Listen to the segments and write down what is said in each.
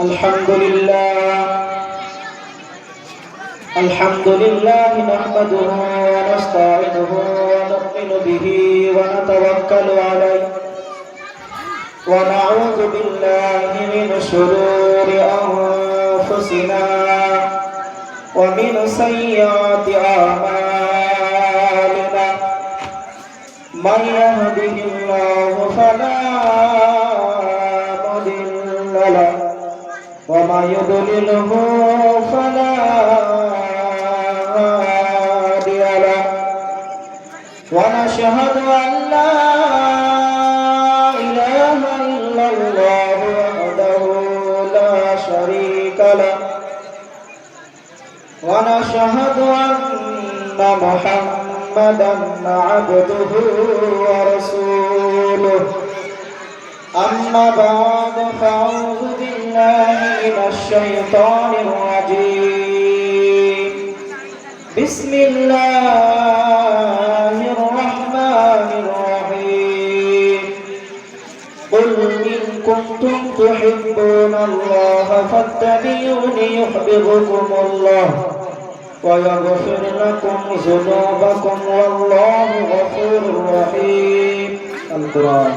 الحمد لله نحمده ونستعينه ونؤمن به ونتوكل عليه ونعوذ بالله من شرور أنفسنا ومن سيئات أعمالنا من يهده الله فلا مضل له ومن يضلله فلا هادي له ونشهد أن لا إله إلا الله وحده لا شريك له ونشهد أن محمدا عبده ورسوله أما بعد فأعوذ بالله من الشيطان الرجيم بسم الله الرحمن الرحيم قل إن كنتم تحبون الله فاتبعوني يحببكم الله ويغفر لكم ذنوبكم والله غفور رحيم. القرآن.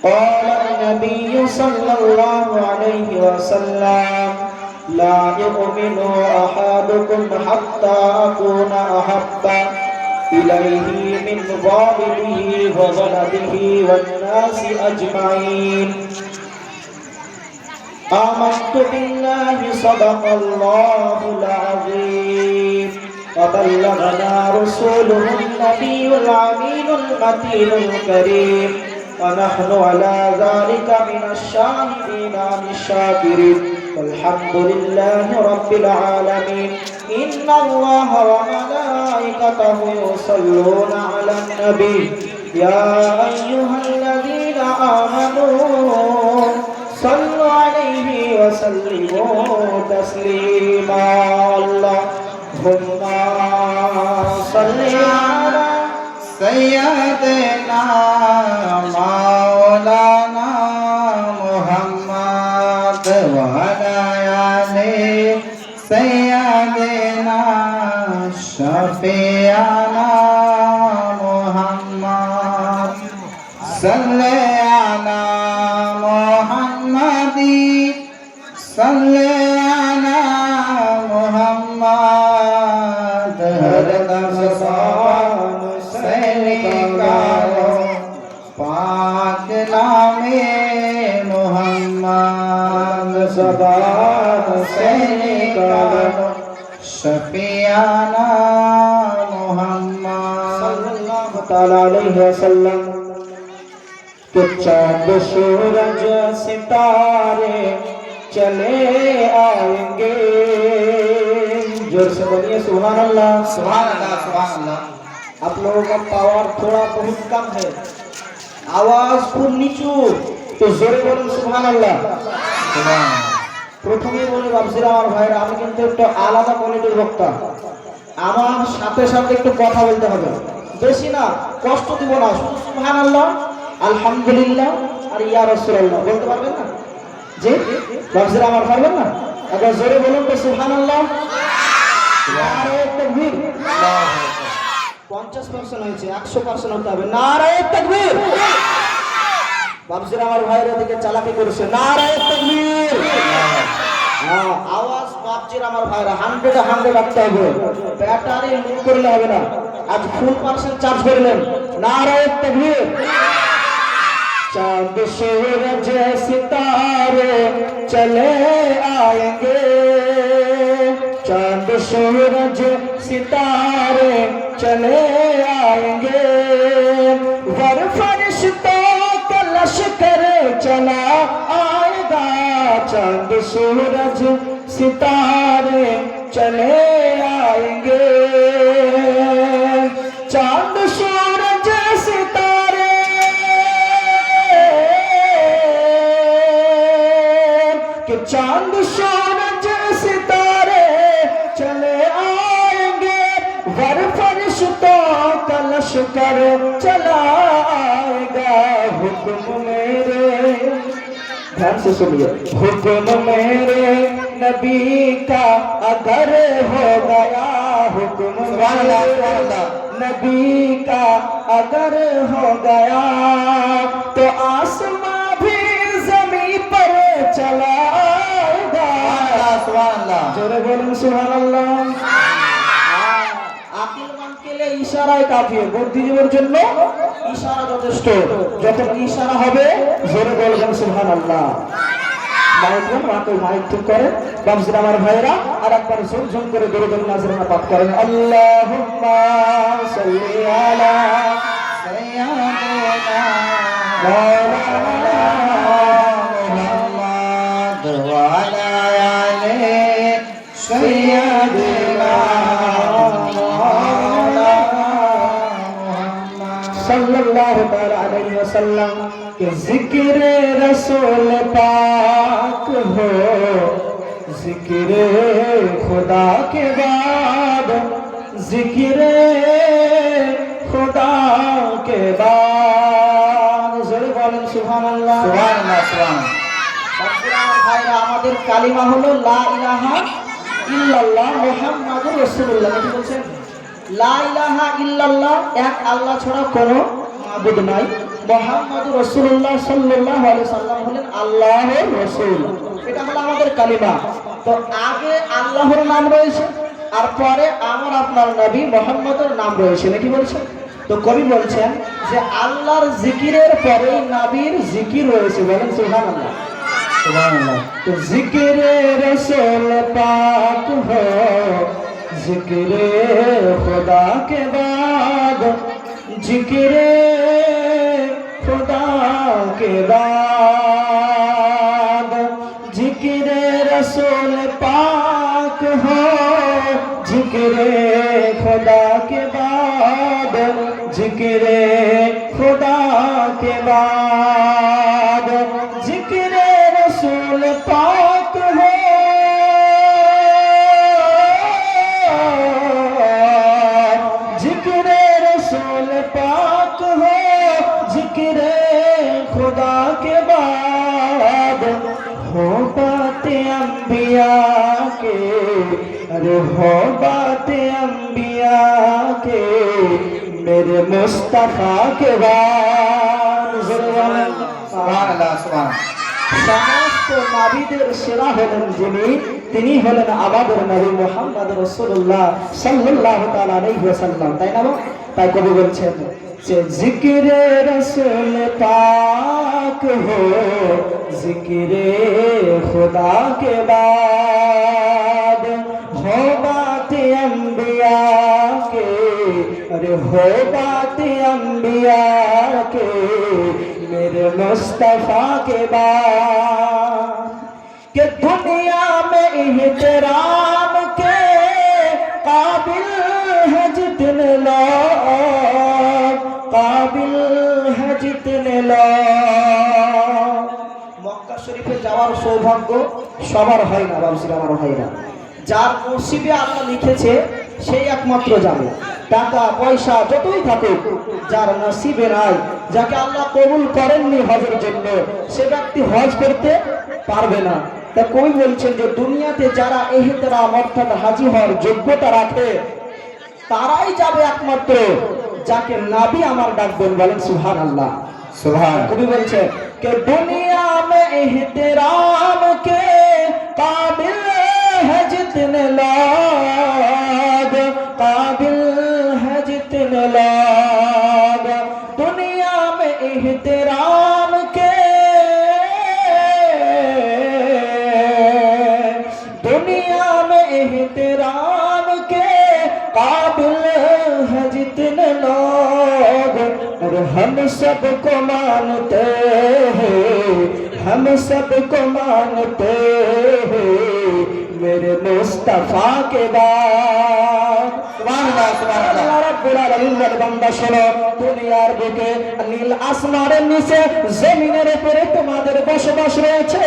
قال النبي صلى الله عليه وسلم لا يؤمن أحدكم حتى أكون أحب إليه من والده وولده والناس أجمعين. آمنت بالله صدق الله العظيم وبلغنا رسوله النبي الأمين المتين الكريم ونحن على ذلك من الشاهدين الشاكرين والحمد لله رب العالمين. إن الله وملائكته يصلون على النبي يا أيها الذين آمنوا صلوا عليه وسلموا تسليما. اللهم صل على سيدنا مولانا محمد وعلى آله سيدنا شفيعنا محمد صل على محمد صل على محمد هر दम पाक नामे मोहम्मद ज़बान से निकालो शफियाना मोहम्मद सल्लल्लाहु तआला अलैहि वसल्लम कि चाँद सूरज सितारे चले आएंगे. जोर से बोलिए सुभान अल्लाह सुभान अल्लाह सुभान अल्लाह. आप लोगों का पावर थोड़ा बहुत कम है, आवाज खूब नीचू, तो जोरे बोलুন সুবহানাল্লাহ. প্রথমেই বলি বাবজিরা আমার ভাইরা, আমি কিন্তু একটু আলাদা কোয়ালিটির বক্তা, আমার সাথে সাথে একটু কথা বলতে হবে, বেশি না, কষ্ট দিব না, শুধু সুবহানাল্লাহ আলহামদুলিল্লাহ আর ইয়া রাসূলুল্লাহ বলতে পারবেন না? জি বাবজিরা আমার পারবেন না? একবার জোরে বলুন তো সুবহানাল্লাহ. নারে তাকবীর. 50% হয়েছে, 100% হতে হবে. নারায়ে তাকবীর. বাবজিরা আমার ভাইরা দিকে চালাকি করেছে. নারায়ে তাকবীর. হ্যাঁ, আওয়াজ বাবজিরা আমার ভাইরা 100 রাখতে হবে, ব্যাটারি লো করলে হবে না. আজ ফুল পার্সেন্ট চার্জ করলেন. নারায়ে তাকবীর. चांद सूरज सितारे चले आएंगे, चांद सूरज सितारे चले आएंगे, वर फरिश्तों का लश्कर चला आएगा. चांद सूरज सितारे चले आएंगे, चांद सूरज सितारे कि चांद सूरज सितारे चले आएंगे, वर फरिश्तों का लश्कर चला आएगा. हुक्म मेरे ध्यान से सुनिए। हुक्म मेरे नबी का अगर हो गया, हुक्म नबी का अगर हो गया, तो आसमां भी जमीन पर चलाएगा। जोरे बोलूं सुभान अल्लाह। আকিলমান কেলে ইশারায় কাফি, বুদ্ধিজীবীর জন্য ইশারা যথেষ্ট। যখন ইশারা হবে জোরে বলবেন সুবহানাল্লাহ। মাইকরা মাকে মাইক ঠিক করে বাবজির আমার ভাইরা আর একবার ঝুমঝুম করে দরুদ নাজরানা পাঠ করেন। আল্লাহুম্মা সাল্লি আলা সাইয়্যিদিনা মাওলানা মুহাম্মদ ওয়া আলা আলি সাইয়্যিদিনা सल्लल्लाहु अलैहि वसल्लम के जिक्र रसूल पाक हो, जिक्र खुदा के बाद, जिक्र खुदा के बाद। জোরে বলেন সুবহানাল্লাহ। সুবহানাল্লাহ সুবহানাল্লাহ। ভাইরা আমাদের কালিমা হলো লা ইলাহা ইল্লাল্লাহ মুহাম্মাদুর রাসূলুল্লাহ। কি বলছেন? লা ইলাহা ইল্লাল্লাহ, এক আল্লাহ ছাড়া কোনো মাবুদ নাই। মুহাম্মাদুর রাসূলুল্লাহ সাল্লাল্লাহু আলাইহি সাল্লাম হলেন আল্লাহর রাসূল। এটা হলো আমাদের কালিমা। তো আগে আল্লাহর নাম রয়েছে আর পরে আমার আপনার নবী মুহাম্মদের নাম রয়েছে, নাকি বলছেন? তো কবি বলছেন যে আল্লাহর জিকিরের পরে নবীর জিকির রয়েছে। বলেন সুবহানাল্লাহ সুবহানাল্লাহ। তো জিকিরে রাসূল পাক হো, जिक्रे खुदा के बाद, जिक्रे खुदा के बाद, जिक्रे रसूल पाक हो, जिक्रे खुदा के बाद, जिक्रे खुदा के बाद, जिक्रे रसूल पाक हो, पाक हो, जिक्र खुदा के बाद हो बातें अंबिया के, अरे हो बातें अंबिया के, मेरे मुस्तफा के बाद। सुभानाल्लाह सुभानाल्लाह। সমস্ত নবীদের সেরা হলেন যিনি, তিনি হলেন আমাদের নবী মুহাম্মদ রাসূলুল্লাহ সাল্লাল্লাহু তাআলা আলাইহি ওয়াসাল্লাম। তাই না? তাই কবি বলছেন যে জিকিরে রাসূল পাক হো, জিকিরে খুদা কে বাদ, हो बातें अंबिया के, अरे हो बातें अंबिया के, मेरे मुस्तफा के बाद। कि दुनिया में एहतराम के काबिल है जितने लोग, काबिल है जितने लोग। মক্কা শরীফে যাওয়ার সৌভাগ্য সবার হয় না বাবুসির আমার হয় না। যার নসিবে আল্লাহ লিখেছে সেই একমাত্র যাবে। টাকা পয়সা যতই থাকুক, যার নসিবে নাই, যাকে আল্লাহ কবুল করেননি হজের জন্য, সে ব্যক্তি হজ করতে পারবে না। তা কই বলছেন যে দুনিয়াতে যারা ইহতিরাম অর্থাৎ হাজী হওয়ার যোগ্যতা রাখে তারাই যাবে একমাত্র, যাকে নবী আমার ডাকবেন। বলেন সুবহানাল্লাহ সুবহান। কবি বলছে कि दुनिया में एहतराम के काबिल है जितने लोग, काबिल है जितने लोग, दुनिया में एहतराम के, दुनिया में एहतराम के काबिल है जितने लोग, और हम सबको मानते हैं, हम सबको मानते हैं, मेरे मुस्तफा के बाद। সুবহানাল্লাহ সুবহানাল্লাহ। আল্লাহ রাব্বুল আলামিন বলে বান্দা শোনো, দুনিয়ার বুকে নীল আসমানের নিচে জমিনের উপরে তোমাদের বসবাস রয়েছে,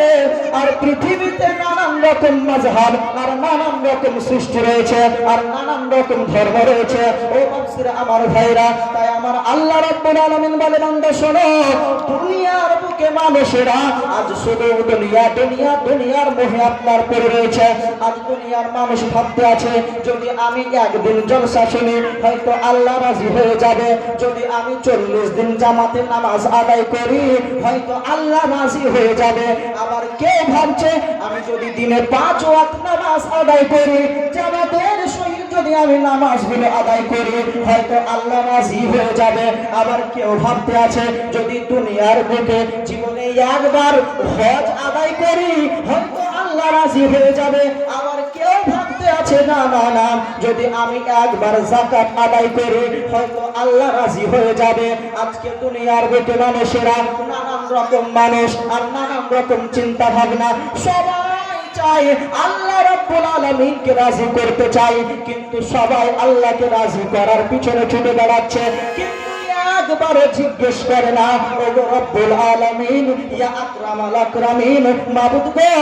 আর পৃথিবীতে নানান রকম মাযহাব আর নানান রকম সৃষ্টি রয়েছে, আর নানান রকম ধর্ম রয়েছে। ও বাপসিরা আমার ভাইরা, তাই আমার আল্লাহ রাব্বুল আলামিন বলে বান্দা শোনো, দুনিয়ার বুকে মানুষেরা আজ শুধু দুনিয়া দুনিয়া দুনিয়ার মোহে আপনার পড়ে রয়েছে। আজ দুনিয়ার মানুষ ভাবতে আছে যদি আমি একদিন জলসা শুনি হয়তো আল্লাহ রাজি হয়ে যাবে, যদি আমি 40 দিন জামাতে নামাজ আদায় করি হয়তো আল্লাহ রাজি হয়ে যাবে। আবার কেউ ভাবছে আমি যদি দিনে 5 ওয়াক্ত নামাজ আদায় করি, জামাতের সহিত যদি আমি নামাজগুলো আদায় করি হয়তো আল্লাহ রাজি হয়ে যাবে। আবার কেউ ভাবতে আছে যদি দুনিয়ার বুকে জীবনে একবার হজ আদায় করি হয়তো আল্লাহ রাজি হয়ে যাবে। আবার কেউ ভাবতে আছে না না না, যদি আমি একবার যাকাত আদায় করি হয়তো আল্লাহ রাজি হয়ে যাবে। আজকে দুনিয়ার বুকে মানুষেরা নানান রকম মানুষ আর নানান রকম চিন্তা ভাবনা, সবাই চাই আল্লাহ রাব্বুল আলামিনকে রাজি করতে চাই, কিন্তু সবাই আল্লাহকে রাজি করার পিছনে ছুটে বেড়াচ্ছে, কিন্তু একবারও জিজ্ঞেস করে না ও রব্বুল আলামিন ইয়া আকরামাল আকরামিন, মাবুদ গো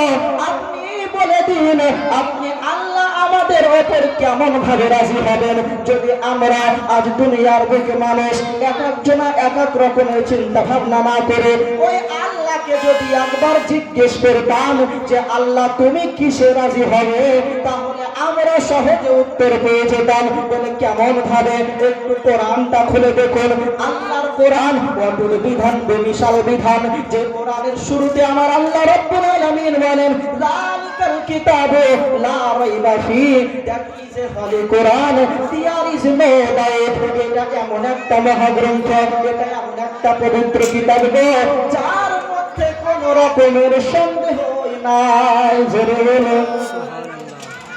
আপনি বলে দিন আপনি আল্লাহ আমাদের উপর কেমন ভাবে রাজি হবেন। যদি আমরা আজ দুনিয়ার বুকে মানুষ এক একজন এক এক রকমের চিন্তা ভাবনা না করে ওই আল্লাহকে যদি একবার জিজ্ঞেস করতাম যে আল্লাহ তুমি কিসে রাজি হবে, তাহলে আমরা সহজে উত্তর পেয়ে যেতাম। বলে কেমন ভাবে, একটু কোরআনটা খুলে দেখুন। আল্লাহর কোরআন অটুট বিধান, বেমিসাল বিধান, যে কোরআনের শুরুতে আমার আল্লাহ রাব্বুল আলামিন বলেন যালিকাল কিতাবু লা রাইবা ফি, that is a holy Quran, there is no doubt. এটা এমন একটা মহাগ্রন্থ, এটা এমন একটা পবিত্র কিতাব যার মধ্যে কোন রকমের সন্দেহ নাই। জোরে বলুন,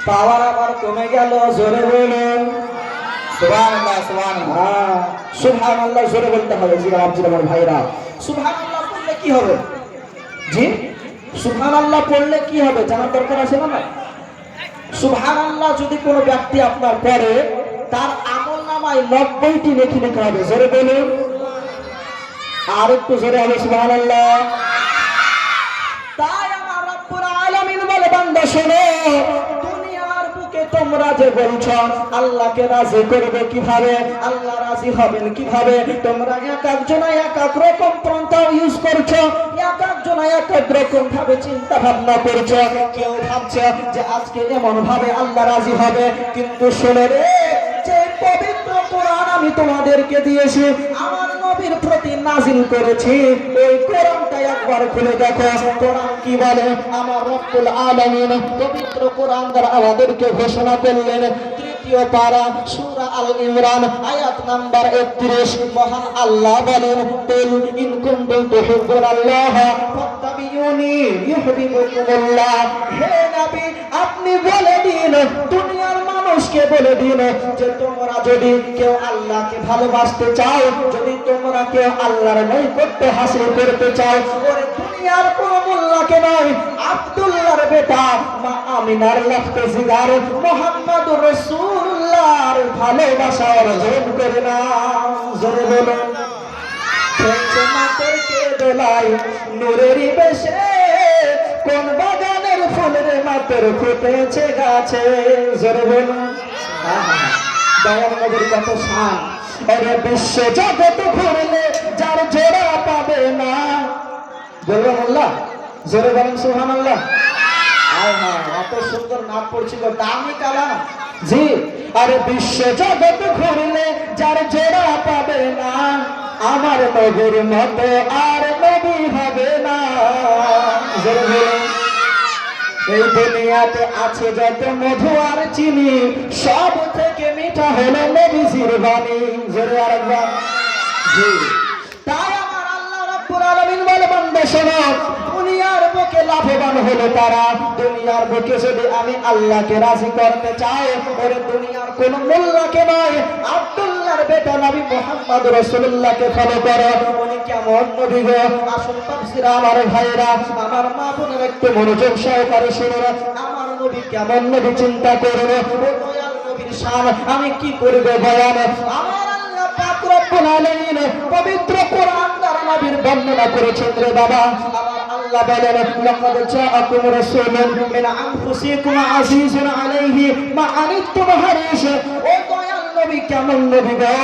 পাওয়ার আবার কমে গেল, জোরে বলুন সুবহানাল্লাহ সুবহানাল্লাহ। সুবহানাল্লাহ জোরে বলতে হবে। জি আমার ভাইরা, সুবহানাল্লাহ পড়লে কি হবে? জি সুবহানাল্লাহ পড়লে কি হবে জানার দরকার আছে না? সুবহানাল্লাহ যদি কোনো ব্যক্তি আপনার পড়ে তার আমলনামায় 90টি নেকি লেখা হবে। জোরে বলুন, আর একটু জোরে হবে সুবহানাল্লাহ। তাই আমার রব্বুল আলামিন বলে বান্দা শোনো, দুনিয়ার বুকে তোমরা যে বলছো আল্লাহকে রাজি করবে কিভাবে, আল্লাহ রাজি হবেন কিভাবে, তোমরা এক একজন এক এক রকম পন্থা ইউজ করছো, এক একজন এক এক রকম ভাবে চিন্তা ভাবনা করছো। কেউ ভাবছে যে আজকে এমন ভাবে আল্লাহ রাজি হবে, কিন্তু শোনো রে, যে পবিত্র কোরআন আমি তোমাদেরকে দিয়েছি, আমার নবীর প্রতি নাজিল করেছি, ওই কোরআনটা একবার খুলে দেখো। কোরআন কি বলে? আমার রব্বুল আলামিন পবিত্র কোরআন দ্বারা আমাদেরকে ঘোষণা করলেন। তৃতীয় পারা সূরা আল ইমরান আয়াত নাম্বার 31, মহান আল্লাহ বলেন কুল ইন কুনতুম তুহিব্বুনাল্লাহ ফাত্তাবিউনি ইউহিব্বুকুমুল্লাহ। হে নবী আপনি বলে দিন, দুনিয়ার মানুষকে বলে দিন যে তোমরা যদি কেউ আল্লাহকে ভালোবাসতে চাও, যদি তোমরা কেউ আল্লাহর নৈকট্য হাসিল করতে চাও, ওরে দুনিয়ার কোন মোল্লাকে নয়, আব্দুল্লাহর বেটা মা আমিনার লাখতে জিগার মুহাম্মদুর রাসূলুল্লাহর ভালোবাসা অর্জন করে নাও। জোরে বলুন, খেলছে মাতরকে দোলাই নূরেরই বেশে, কোন বাগানের ফুলের মাতর ফুটেছে গাছে। জোরে বলুন, দয়াল নবীর কত শান। আরে বিশ্ব জগৎ ঘুরলে যার জোড়া পাবে না। বলবেন আল্লাহ, জোরে বলেন সুবহানাল্লাহ। আয় হ্যাঁ, এত সুন্দর নাম পড়ছিল, দামি কালাম। জি, আরে বিশ্ব জগৎ ঘুরলে যার জোড়া পাবে না, আমার নবীর মতো আর নবী হবে না। জোরে বলেন, এই দুনিয়াতে আছে যত মধু আর চিনি, সব থেকে মিঠা হলো নবীজির বাণী। জোরে আরেকবার। জি, তাই আমার আল্লাহ রাব্বুল আলামিন বলে বান্দা শোনো, দুনিয়ার বুকে লাভবান হলো তারা, দুনিয়ার বুকে যদি আমি আল্লাহকে রাজি করতে চাই, ওরে দুনিয়ার কোন মোল্লাকে নয়, আব্দুল্লাহর বেটা নবী মুহাম্মদ রাসূলুল্লাহকে ফলো করো। উনি কেমন নবী গো? আসল তাফসীর আমার ভাইরা, আমার মা বোনেরা একটু মনোযোগ সহকারে শুনুন। আমার নবী কেমন নবী চিন্তা করুন। ও দয়াল নবী নবীর শান আমি কি করব বয়ান? আমার আল্লাহ পাক রব্বুল আলামিন পবিত্র কোরআন দ্বারা নবীর বর্ণনা করেছেন রে বাবা। আমার আল্লাহ বলেন লাকাদ জাআকুম রাসূলুন মিন আনফুসিকুম আজিজুন আলাইহি মা আনিতুম হারিস। ও দয়াল নবী কেমন নবী গো,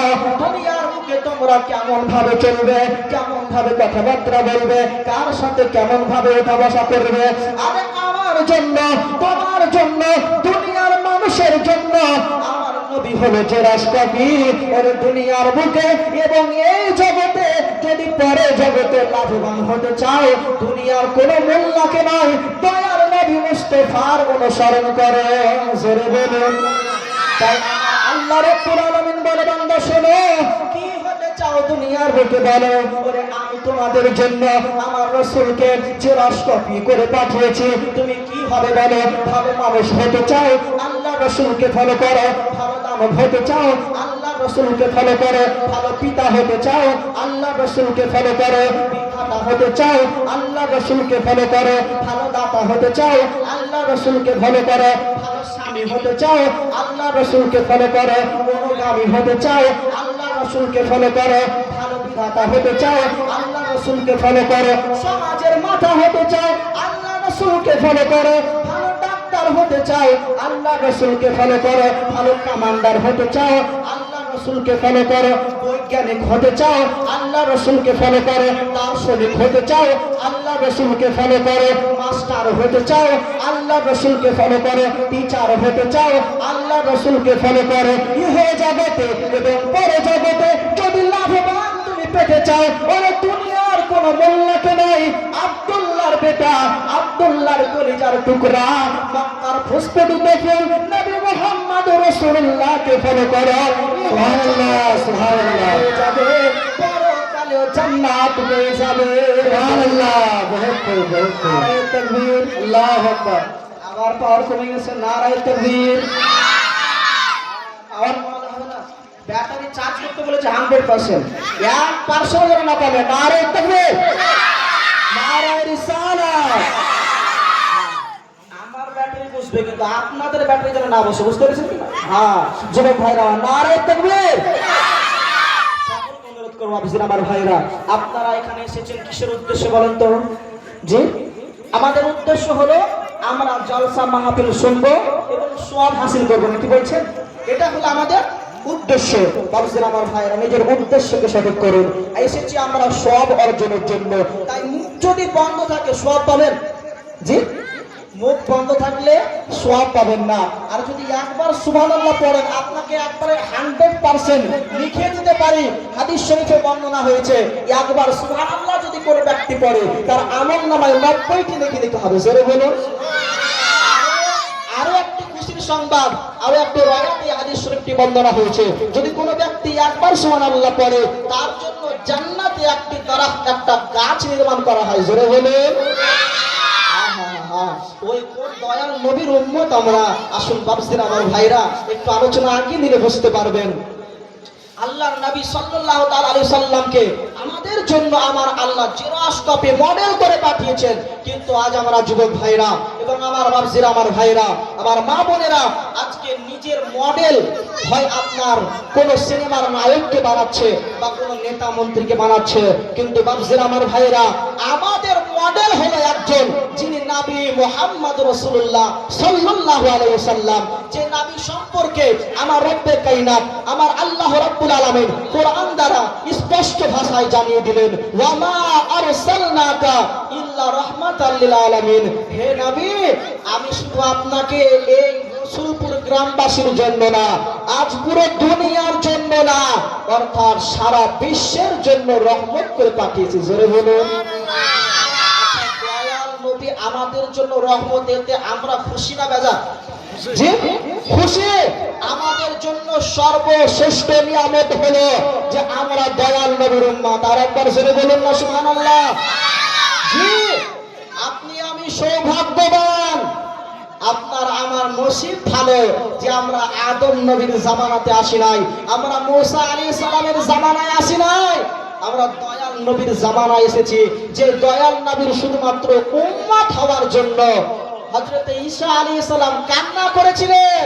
দুনিয়ার মুখে তোমরা কেমন ভাবে চলবে, কেমন ভাবে কথাবার্তা বলবে, কার সাথে কেমন ভাবে ওঠা বসা করবে, আরে আমার জন্য তোমার জন্য দুনিয়ার মানুষের জন্য আমার নবী হলো জেরাস কবি। ওর দুনিয়ার বুকে এবং এই জগতে যদি পরে জগতে লাভবান হতে চাও, দুনিয়ার কোনো মূল্যকে নয় দয়ার নবী মুস্তাফার অনুসরণ করে। জোরে বলুন। তাই আল্লাহ রাব্বুল আলামিন বলে বান্দা শোনো, কি হতে চাও দুনিয়ার বুকে বলো। ওরে আমি তোমাদের জন্য আমার রাসূলকে জেরাস কপি করে পাঠিয়েছি, তুমি কি হবে বলো। ভালো মানুষ হতে চাও আল্লাহ রাসূলকে ফলো করো, ভালো দানব হতে চাও আল্লাহ রাসূলকে ফলো করো, ভালো পিতা হতে চাও আল্লাহ রাসূলকে ফলো করো, বিধাতা হতে চাও আল্লাহ রাসূলকে ফলো করো, ভালো দাতা হতে চাও আল্লাহ রাসূলকে ফলো করো, ভালো স্বামী হতে চাও আল্লাহ রাসূলকে ফলো করো, অনুগামী হতে চাও আল্লাহ রাসূলকে ফলো করো, ভালো বিধাতা হতে চাও আল্লাহ রাসূলকে ফলো করো, সমাজের মাথা হতে চাও আল্লাহ রাসূলকে ফলো করো, ভালো ডাক্তার হতে চাও আল্লাহ রাসূলকে ফলো করো, ভালো কমান্ডার হতে চাও আল্লাহ রাসূলকে ফলো করো, বৈজ্ঞানিক হতে চাও আল্লাহ রাসূলকে ফলো করো, দার্শনিক হতে চাও আল্লাহ রাসূলকে ফলো করো, মাস্টার হতে চাও আল্লাহ রাসূলকে ফলো করো, টিচার হতে চাও আল্লাহ রাসূলকে ফলো করো। ইহে জগতে এবং পরে জগতে যদি লাভবান তুমি পেতে চাও, ওরে দুনিয়ার কোনো মূল্যকে নাই। আব্দুল্লাহর বেটা আব্দুল্লাহর কলিজার টুকরা মক্কার ফুসফুটে ফুল নবী মুহাম্মদ রাসূলুল্লাহকে ফলো করো। সুবহানাল্লাহ সুবহানাল্লাহ। যাবে পরকালে জান্নাত পেয়ে যাবে। সুবহানাল্লাহ। বহুত বহুত নারায়ে তাকবীর, আল্লাহু আকবার। আবার পাওয়ার কমে গেছে, নারায়ে তাকবীর। আবার বলা হবে না, ব্যাটারি চার্জ করতে বলেছে 100%, 1% যেন না পাবে। নারায়ে তাকবীর, নারায়ে রিসালাত। আমার ব্যাটারি বসবে কিন্তু আপনাদের ব্যাটারি যেন না বসে, বুঝতে পেরেছেন কি না? হ্যাঁ যুবক ভাইরা নারায়ে তাকবীর। সকলকে অনুরোধ করব আফিসের আমার ভাইরা, আপনারা এখানে এসেছেন কিসের উদ্দেশ্যে বলেন তো? জি, আমাদের উদ্দেশ্য হলো আমরা জলসা মাহফিল শুনবো এবং সওয়াব হাসিল করবো, কি বলছেন? এটা হলো আমাদের উদ্দেশ্য। বাবুজির আমার ভাইরা নিজের উদ্দেশ্যকে সঠিক করুন। এসেছি আমরা সওয়াব অর্জনের জন্য। তাই মুখ যদি বন্ধ থাকে সওয়াব পাবেন? জি, মুখ বন্ধ থাকলে সওয়াব পাবেন না। আর যদি একবার সুবহানাল্লাহ পড়েন, আপনাকে একবারে 100% লিখে দিতে পারি। হাদিস শরীফে বর্ণনা হয়েছে একবার সুবহানাল্লাহ যদি করে ব্যক্তি পড়ে তার আমলনামায় 90টি লিখে দিতে হবে। জোরে বলুন। আরো একটি খুশির সংবাদ, আরো একটি রায়াতে হাদিস শরীফটি বর্ণনা হয়েছে, যদি কোনো ব্যক্তি একবার সুবহানাল্লাহ পড়ে তার জন্য জান্নাতে একটি দারাহ, একটা গাছ নির্মাণ করা হয়। জোরে বলুন। ওই কোন দয়াল নবীর উম্মত আমরা। আসুন বাবুজিরা আমার ভাইরা একটু আলোচনা আগিয়ে নিলে বুঝতে পারবেন। আল্লাহর নবী সাল্লাল্লাহু তাআলা আলাইহি সাল্লামকে আমাদের জন্য আমার আল্লাহ জেরাস কপি মডেল করে পাঠিয়েছেন। কিন্তু আজ আমরা যুবক ভাইরা এবং আমার বাবজিরা আমার ভাইরা আমার মা বোনেরা আজকে নিজের মডেল হয় আপনার কোন সিনেমার নায়ককে বানাচ্ছে বা কোন নেতা মন্ত্রীকে বানাচ্ছে। কিন্তু বাবজিরা আমার ভাইরা আমাদের মডেল হলো একজন, যিনি নবী মুহাম্মদ রাসূলুল্লাহ সাল্লাল্লাহু আলাইহি ওয়াসাল্লাম। যে নবী সম্পর্কে আমার রব্বে কায়নাত আমার আল্লাহ রাব্বুল আলামিন কোরআন দ্বারা স্পষ্ট ভাষায় জানিয়ে দিলেন, ওয়া মা আরসালনাকা ইল্লা রাহমাতাল লিল আলামিন। হে নবী, আমি শুধু আপনাকে এই রসুলপুর গ্রামবাসীর জন্য না, আজ পুরো দুনিয়ার জন্য না, অর্থাৎ সারা বিশ্বের জন্য রহমত করে পাঠিয়েছি। জোরে বলুন। দয়াল নবী আমাদের জন্য রহমত, এতে আমরা খুশি না বেজার? জি খুশি। আমাদের জন্য সর্বশ্রেষ্ঠ নিয়ামত হলো যে আমরা দয়াল নবীর উম্মত। আর একবার জোরে বলুন না সুবহানাল্লাহ। জি, আপনি আমি সৌভাগ্যবান, আপনার আমার নসিব ভালো যে আমরা আদম নবীর জামানাতে আসি নাই, আমরা মুসা আলাইহিস সালামের জামানায় আসি নাই, আমরা দয়াল নবীর জামানায় এসেছি। যে দয়াল নবীর শুধুমাত্র উম্মত হওয়ার জন্য হযরত ঈসা আলাইহিস সালাম কান্না করেছিলেন,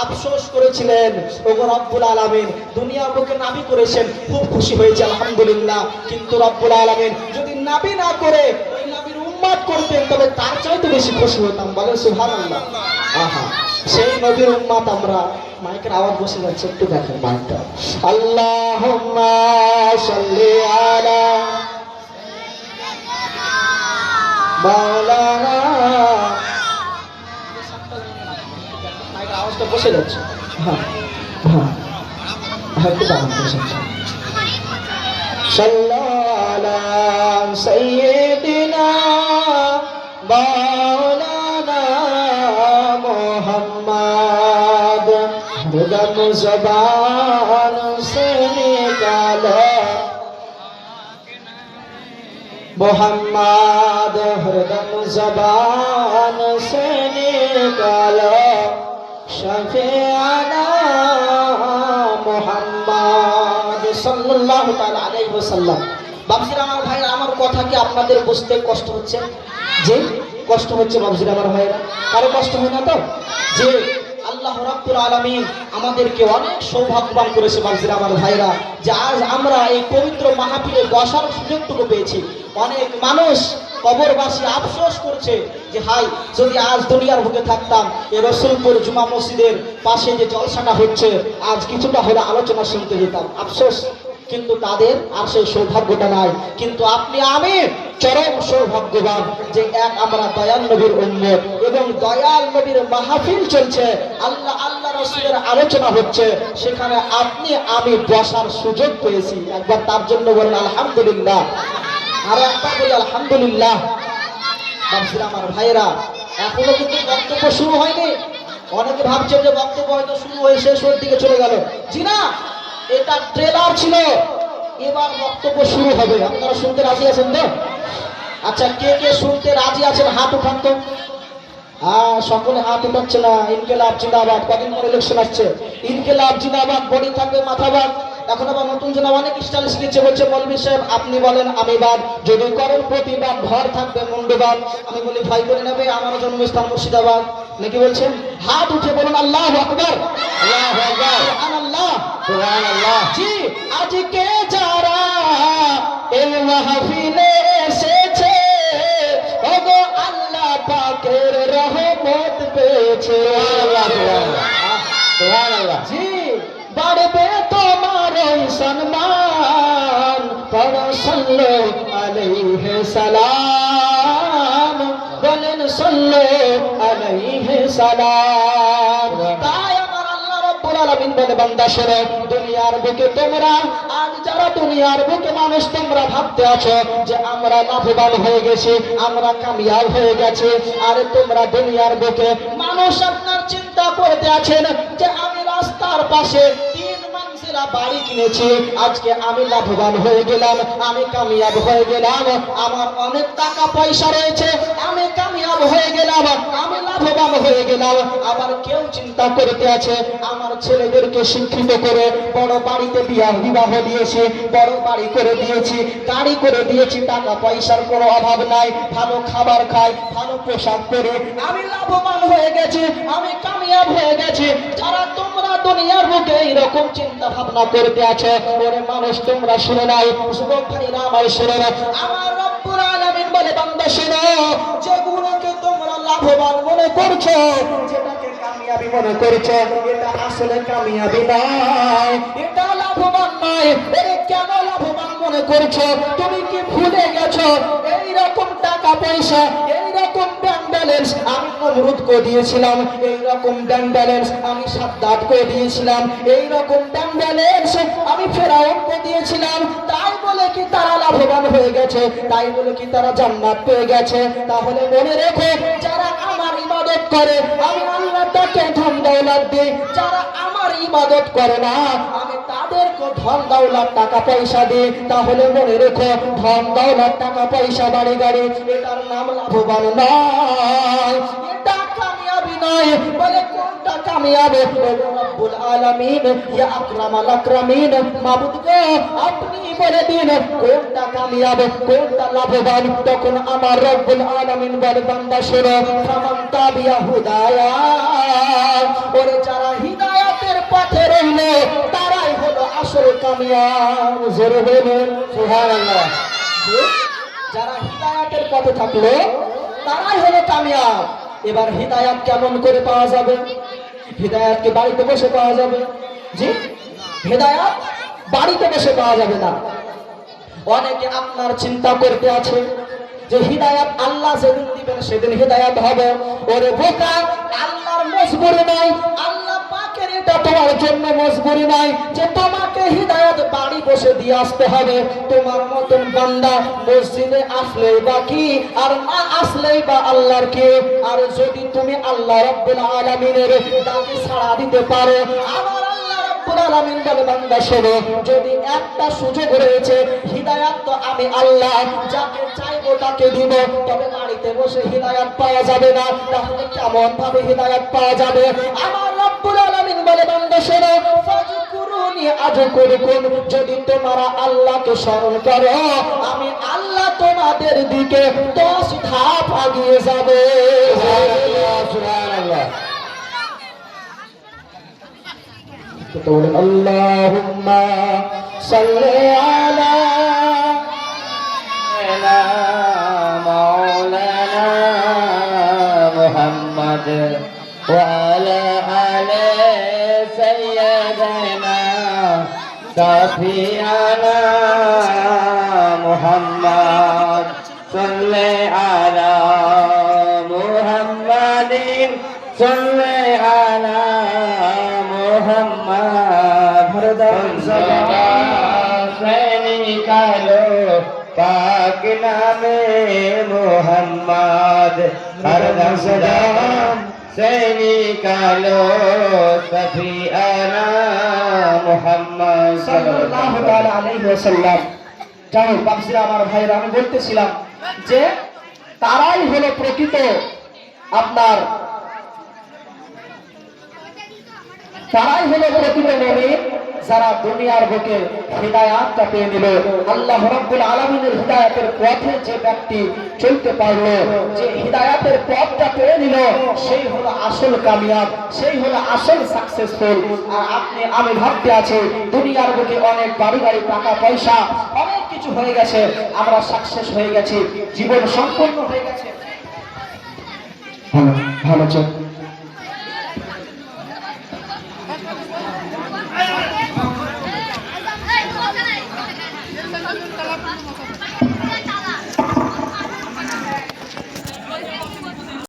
আফসোস করেছিলেন, ওগো রব্বুল আলামিন দুনিয়ার বুকে নাবি করেছেন, খুব খুশি হয়েছে আলহামদুলিল্লাহ, কিন্তু রব্বুল আলামিন যদি নাবি না করে ওই নবীর উম্মত করতেন তবে তার চাইতে বেশি খুশি হতাম। বলেন সুবহানাল্লাহ। আহা, সেই নবীর উম্মত আমরা। মাইকের আওয়াজ বসে যাচ্ছে, একটু দেখেন মাইকটা। আল্লাহুম্মা সাল্লি আলা মাওলানা, মাইকের আওয়াজটা বসে যাচ্ছে। হ্যাঁ হ্যাঁ হ্যাঁ, একটু দাঁড়ান বসে। সাল্লাল্লাহু আলা সাইয়্যিদিনা মাওলানা মুহাম্মদ, হরদম ज़बान से निकालो मुहम्मद, हरदम ज़बान से निकालो शफीअना मुहम्मद सल्लल्लाहु ताआला अलैहि वसल्लम। বাবজিরা আমার ভাইরা, আমার কথা কি আপনাদের বুঝতে কষ্ট হচ্ছে? যে কষ্ট হচ্ছে বাবজিরা আমার ভাইরা, কারো কষ্ট হয় না তো? যে আল্লাহ রাব্বুল আলামিন আমাদেরকে অনেক সৌভাগ্যবান করেছে বাবজিরা আমার ভাইরা, যে আজ আমরা এই পবিত্র মাহফিলে বসার সুযোগটুকু পেয়েছি। অনেক মানুষ কবরবাসী আফসোস করছে যে হাই, যদি আজ দুনিয়ার বুকে থাকতাম, এই রসুলপুর জুমা মসজিদের পাশে যে জলসাটা হচ্ছে আজ কিছুটা হলে আলোচনা শুনতে যেতাম। আফসোস, কিন্তু তাদের আর সেই সৌভাগ্যটা নাই। কিন্তু আপনি আমি চরম সৌভাগ্যবান যে এক আমরা দয়াল নবীর উম্মত এবং দয়াল নবীর মাহফিল চলছে, আল্লাহ রাসূলের আলোচনা হচ্ছে, সেখানে আপনি আমি বসার সুযোগ পেয়েছি। একবার তার জন্য বলেন আলহামদুলিল্লাহ। আরো একবার বলি আলহামদুলিল্লাহ। বাবজিরা আমার ভাইরা, এখনো কিন্তু বক্তব্য শুরু হয়নি। অনেকে ভাবছে যে বক্তব্য হয়তো শুরু হয়ে শেষ হওয়ার দিকে চলে গেল। জি না, এটা ট্রেলার ছিল, এবার বক্তব্য শুরু হবে। আপনারা শুনতে রাজি আছেন তো? আচ্ছা, কে কে শুনতে রাজি আছেন হাত উঠান তো। হ্যাঁ, সকলে হাত উঠাচ্ছে না। ইনকিলাব জিন্দাবাদ, কদিন পর ইলেকশন আসছে। ইনকিলাব জিন্দাবাদ, বডি থাকবে মাথাবাদ। এখন আবার নতুন জন্য অনেক স্টাইল শিখেছে, বলছে মৌলভী সাহেব আপনি বলেন আমি বাদ, যদি করেন প্রতিবাদ ঘর থাকবে মুন্ডুবাদ। আমি বলি ভাই করে নেবে, আমার জন্মস্থান মুর্শিদাবাদ। নাকি বলছেন? হাত উঠে বলুন আল্লাহু আকবার, আল্লাহু আকবার, সুবহানাল্লাহ, সুবহানাল্লাহ। জি, আজকে যারা এই মাহফিলে এসেছে, ওগো আল্লাহ পাকের রহমত পেয়েছে। সুবহানাল্লাহ, সুবহানাল্লাহ। জি, বাড়বে তোমার সম্মান, পড়ো সাল্লাল্লাহু আলাইহি সালাম, বলেন সাল্লাল্লাহু আলাইহি সালাম। তাই আমার আল্লাহ রাব্বুল আলামিন বলে, বান্দা শোনো, দুনিয়ার বুকে তোমরা আজ যারা দুনিয়ার বুকে মানুষ তোমরা ভাবতে আছো যে আমরা লাভবান হয়ে গেছি, আমরা কামিয়াব হয়ে গেছি। আরে তোমরা দুনিয়ার বুকে মানুষ আপনার চিন্তা করতে আছেন যে আমি রাস্তার পাশে 3 মানজিলা বাড়ি কিনেছি, আজকে আমি লাভবান হয়ে গেলাম, আমি কামিয়াব হয়ে গেলাম, আমার অনেক টাকা পয়সা রয়েছে, আমি কামিয়াব হয়ে গেলাম, আমি লাভবান হয়ে গেলাম। আবার কেউ চিন্তা করতে আছে আমার ছেলেদেরকে শিক্ষিত করে বড় বাড়িতে বিবাহ দিয়েছি, বড় বাড়ি করে দিয়েছি, গাড়ি করে দিয়েছি, টাকা পয়সার কোনো অভাব নাই, ভালো খাবার খাই, ভালো পোশাক পরে আমি লাভবান হয়ে গেছি, আমি কামিয়াব হয়ে গেছি। যারা তোমরা দুনিয়ার বুকে এইরকম চিন্তা ভাবনা করতে আছে, ওরে মানুষ তোমরা শুনে নাই, যুবক ভাইরা আমার শুনে না, আমার রব্বুল আলামিন বলে, বান্দা শুনো, যেগুলোকে তোমরা লাভবান মনে করছো, যেটাকে কামিয়াবি মনে করছো, এটা আসলে কামিয়াবি নয়, এটা লাভবান নয়। এরে কেন লাভবান মনে করছো? তুমি কি ভুলে গেছো এইরকম টাকা পয়সা, এইরকম ব্যাংক ব্যালেন্স আমি নমরুদ করে দিয়েছিলাম, এইরকম ব্যাংক ব্যালেন্স আমি সাদ্দাত করে দিয়েছিলাম, এইরকম ব্যাংক ব্যালেন্স আমি ফেরাউন করে দিয়েছিলাম। তাই বলে কি তারা লাভবান হয়ে গেছে? তাই বলে কি তারা জান্নাত পেয়ে গেছে? তাহলে মনে রেখো, যারা আমার ইবাদত করে আমি আল্লাহ তাকে ধন দৌলত দিই, যারা আমার ইবাদত করে না আমি তাদেরকে ধন দৌলত টাকা পয়সা দিই। তাহলে মনে রেখো, ধন দৌলত টাকা পয়সা বাড়ি গাড়ি এটার নাম লাভবান নয়, এটা কামিয়াবি নয়। বলে কোনটা কামিয়াবি? রব্বুল আলামিন, ইয়া আকরামাল আকরামিন, মাবুদ গো আপনি বলে দিন কোনটা কামিয়াব, কোনটা লাভবান। তখন আমার রব্বুল আলামিন বলে বান্দা শোনো, ফামান তাবিয়া হুদায়া, ওরে যারা হিদায়াতের পথে রইল তারাই হলো আসল কামিয়াব। জোরে বলুন সুবহানাল্লাহ। যারা হিদায়াতের পথে থাকলো তারাই হলো কামিয়াব। এবার হিদায়াত কেমন করে পাওয়া যাবে? হিদায়াত কি বাড়িতে বসে পাওয়া যাবে? জি, হিদায়াত বাড়িতে বসে পাওয়া যাবে না। অনেকে আপনার চিন্তা করতে আছে যে হিদায়াত আল্লাহ যেদিন দিবেন সেদিন হিদায়াত হবে। ওরে বোকা, আল্লাহর মজবুরি নাই, আল্লাহ পাকের এটা তোমার জন্য মজবুরি নাই যে তোমাকে হিদায়াত বাড়ি বসে দিয়ে আসতে হবে। তোমার মতন বান্দা মসজিদে আসলেই বা কি, আর না আসলেই বা আল্লাহর কি। আর যদি তুমি আল্লাহ রাব্বুল আলামিনের ডাকে সাড়া দিতে পারো, আমার আল্লাহ রাব্বুল আলামিন বলে বান্দা শোনো, যদি একটা সুযোগ রয়েছে, হিদায়াত তো আমি আল্লাহ যাকে চাইবো তাকে দিব। তবে বাড়িতে বসে হিদায়াত পাওয়া যাবে না। তাহলে কেমন ভাবে হিদায়াত পাওয়া যাবে? আমার রব্বুল আলামিন বলে বান্দা শোনো, ফাজকুরুনি আযকুরকুম, যদি তোমরা আল্লাহকে স্মরণ করো আমি আল্লাহ তোমাদের দিকে 10 ধাপ এগিয়ে যাবে। সুবহানাল্লাহ সুবহানাল্লাহ। তো বলেন আল্লাহুম্মা সাল্লি আলা মাওলানা মুহাম্মদ ওয়া আলা আলি সাইয়্যিদিনা সাফিয়ানা মুহাম্মদ সাল্লি আলা মুহাম্মাদিন সাল্লি আলা মুহাম্মদ। হরদম জবানে নিকালো পাক নামে মুহাম্মদ, হরদম জবানে নিকালো সাফিয়ানা মুহাম্মদ সাল্লাল্লাহু তাআলা আলাইহি ওয়াসাল্লাম। যাই হোক বাপসিরা, আমার ভাইরা, আমি বলতেছিলাম যে তারাই হলো প্রকৃত আপনার, তারাই হলো প্রকৃত মুমিন যারা দুনিয়ার বুকে হিদায়াতটা পেয়ে নিল। আল্লাহ রাব্বুল আলামিনের হিদায়াতের পথে যে ব্যক্তি চলতে পারলো, যে হিদায়াতের পথটা পেয়ে নিল, সেই হলো আসল কামিয়াব, সেই হলো আসল সাকসেসফুল। আর আপনি আমি ভাবতে আছি দুনিয়ার বুকে অনেক বাড়ি গাড়ি টাকা পয়সা অনেক কিছু হয়ে গেছে, আমরা সাকসেস হয়ে গেছি, জীবন সম্পন্ন হয়ে গেছে। ভালো ভালো